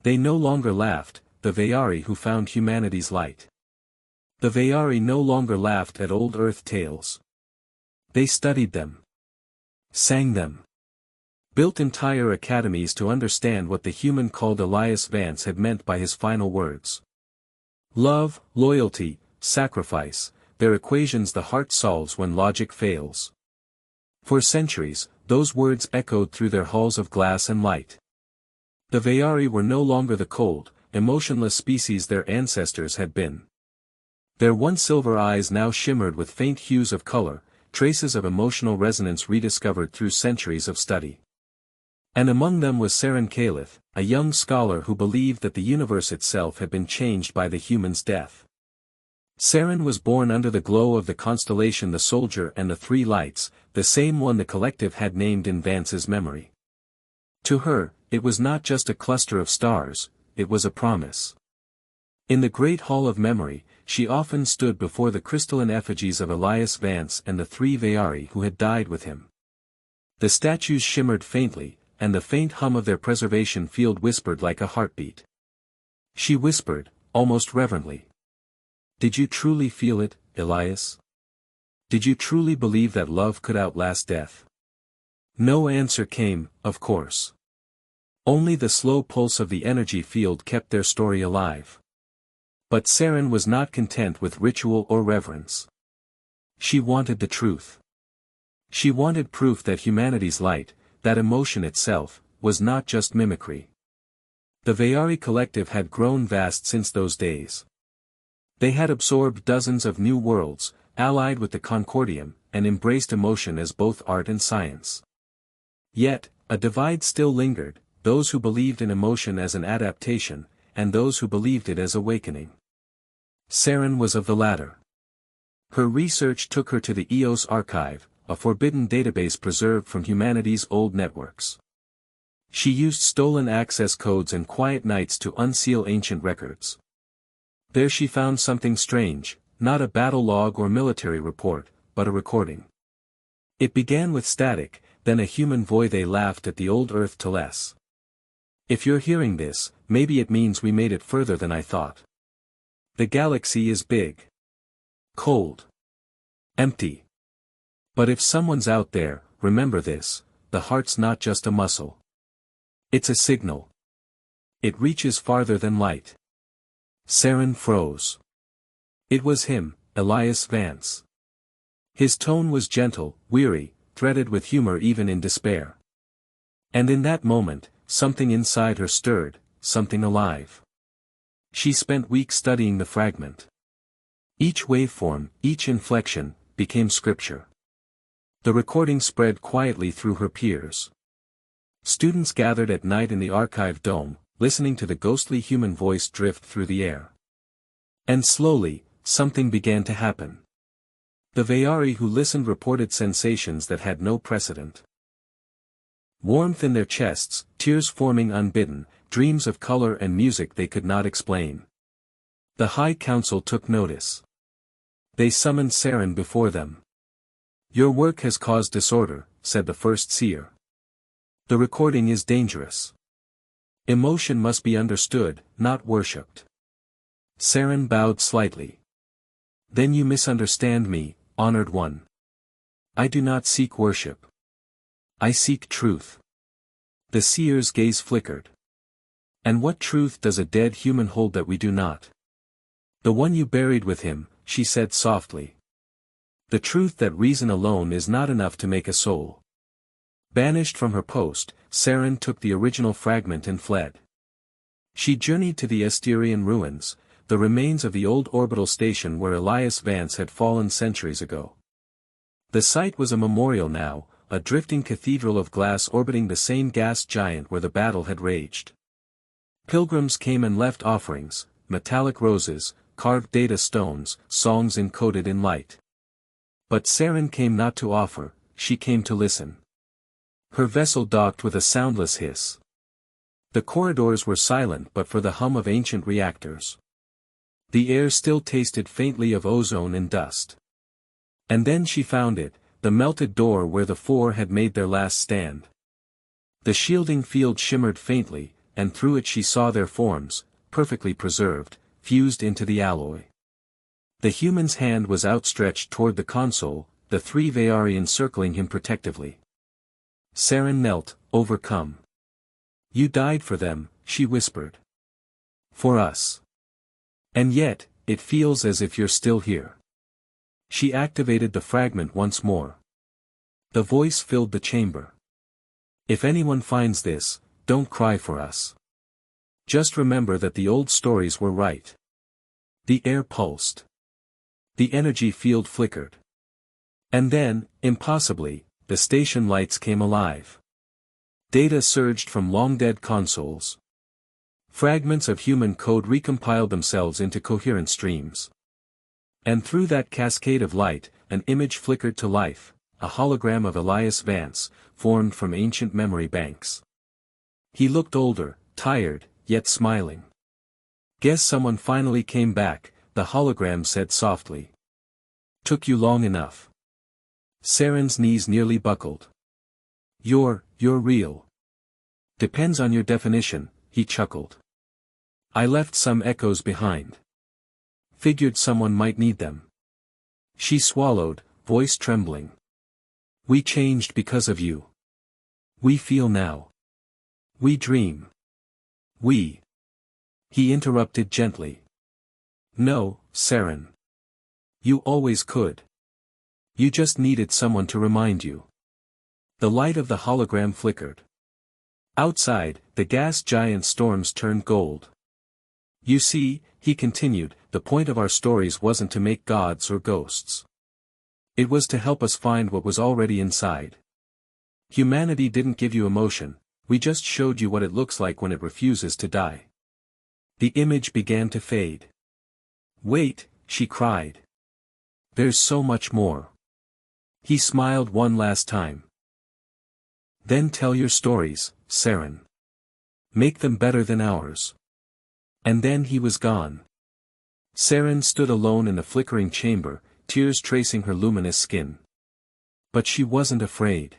They no longer laughed, the Veyari who found humanity's light. The Veyari no longer laughed at old Earth tales. They studied them. Sang them. Built entire academies to understand what the human called Elias Vance had meant by his final words. Love, loyalty, sacrifice, they're equations the heart solves when logic fails. For centuries, those words echoed through their halls of glass and light. The Veyari were no longer the cold, emotionless species their ancestors had been. Their once silver eyes now shimmered with faint hues of color, traces of emotional resonance rediscovered through centuries of study. And among them was Sergeant Elias, a young scholar who believed that the universe itself had been changed by the human's death. Sergeant was born under the glow of the constellation the Soldier and the Three Lights, the same one the collective had named in Vance's memory. To her, it was not just a cluster of stars, it was a promise. In the great hall of memory, she often stood before the crystalline effigies of Elias Vance and the three Veyari who had died with him. The statues shimmered faintly, and the faint hum of their preservation field whispered like a heartbeat. She whispered, almost reverently. Did you truly feel it, Elias? Did you truly believe that love could outlast death? No answer came, of course. Only the slow pulse of the energy field kept their story alive. But Sergeant was not content with ritual or reverence. She wanted the truth. She wanted proof that humanity's light, that emotion itself, was not just mimicry. The Veyari collective had grown vast since those days. They had absorbed dozens of new worlds, allied with the Concordium, and embraced emotion as both art and science. Yet, a divide still lingered, those who believed in emotion as an adaptation, and those who believed it as awakening. Sergeant was of the latter. Her research took her to the EOS archive, a forbidden database preserved from humanity's old networks. She used stolen access codes and quiet nights to unseal ancient records. There she found something strange, not a battle log or military report, but a recording. It began with static, then a human voice. They laughed at the old Earth to less. If you're hearing this, maybe it means we made it further than I thought. The galaxy is big. Cold. Empty. But if someone's out there, remember this, the heart's not just a muscle. It's a signal. It reaches farther than light. Sergeant froze. It was him, Elias Vance. His tone was gentle, weary, threaded with humor even in despair. And in that moment, something inside her stirred, something alive. She spent weeks studying the fragment. Each waveform, each inflection, became scripture. The recording spread quietly through her peers. Students gathered at night in the archive dome, listening to the ghostly human voice drift through the air. And slowly, something began to happen. The Veyari who listened reported sensations that had no precedent. Warmth in their chests, tears forming unbidden, dreams of color and music they could not explain. The High Council took notice. They summoned Sergeant before them. Your work has caused disorder, said the first seer. The recording is dangerous. Emotion must be understood, not worshipped. Sergeant bowed slightly. Then you misunderstand me, honored one. I do not seek worship. I seek truth. The seer's gaze flickered. And what truth does a dead human hold that we do not? The one you buried with him, she said softly. The truth that reason alone is not enough to make a soul. Banished from her post, Sergeant took the original fragment and fled. She journeyed to the Asterian ruins, the remains of the old orbital station where Elias Vance had fallen centuries ago. The site was a memorial now, a drifting cathedral of glass orbiting the same gas giant where the battle had raged. Pilgrims came and left offerings, metallic roses, carved data stones, songs encoded in light. But Sergeant came not to offer, she came to listen. Her vessel docked with a soundless hiss. The corridors were silent but for the hum of ancient reactors. The air still tasted faintly of ozone and dust. And then she found it, the melted door where the four had made their last stand. The shielding field shimmered faintly, and through it she saw their forms, perfectly preserved, fused into the alloy. The human's hand was outstretched toward the console, the three Veyari encircling him protectively. Saren knelt, overcome. "You died for them," she whispered. "For us. And yet, it feels as if you're still here." She activated the fragment once more. The voice filled the chamber. "If anyone finds this, don't cry for us. Just remember that the old stories were right." The air pulsed. The energy field flickered. And then, impossibly, the station lights came alive. Data surged from long-dead consoles. Fragments of human code recompiled themselves into coherent streams. And through that cascade of light, an image flickered to life, a hologram of Elias Vance, formed from ancient memory banks. He looked older, tired, yet smiling. "Guess someone finally came back," the hologram said softly. "Took you long enough." Saren's knees nearly buckled. You're real." "Depends on your definition," he chuckled. "I left some echoes behind. Figured someone might need them." She swallowed, voice trembling. "We changed because of you. We feel now. We dream. We—" He interrupted gently. "No, Saren. You always could. You just needed someone to remind you." The light of the hologram flickered. Outside, the gas giant storms turned gold. "You see," he continued, "the point of our stories wasn't to make gods or ghosts. It was to help us find what was already inside. Humanity didn't give you emotion, we just showed you what it looks like when it refuses to die." The image began to fade. "Wait," she cried. "There's so much more." He smiled one last time. "Then tell your stories, Saren. Make them better than ours." And then he was gone. Saren stood alone in the flickering chamber, tears tracing her luminous skin. But she wasn't afraid.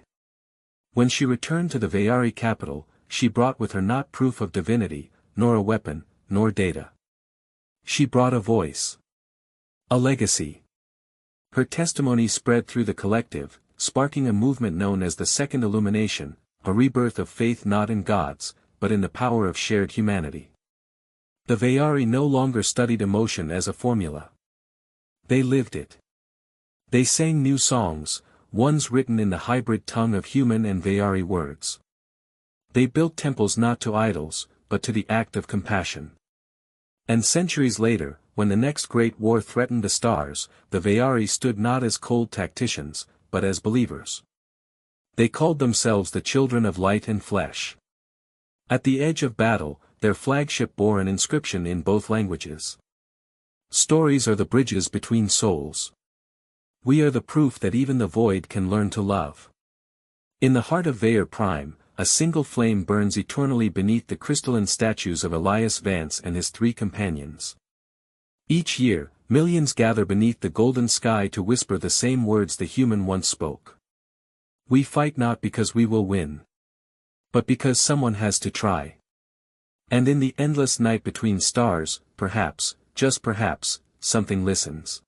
When she returned to the Veyari capital, she brought with her not proof of divinity, nor a weapon, nor data. She brought a voice. A legacy. Her testimony spread through the collective, sparking a movement known as the Second Illumination, a rebirth of faith not in gods, but in the power of shared humanity. The Veyari no longer studied emotion as a formula. They lived it. They sang new songs, ones written in the hybrid tongue of human and Veyari words. They built temples not to idols, but to the act of compassion. And centuries later, when the next great war threatened the stars, the Veyari stood not as cold tacticians, but as believers. They called themselves the children of light and flesh. At the edge of battle, their flagship bore an inscription in both languages. "Stories are the bridges between souls. We are the proof that even the void can learn to love." In the heart of Veyer Prime, a single flame burns eternally beneath the crystalline statues of Elias Vance and his three companions. Each year, millions gather beneath the golden sky to whisper the same words the human once spoke. "We fight not because we will win, but because someone has to try." And in the endless night between stars, perhaps, just perhaps, something listens.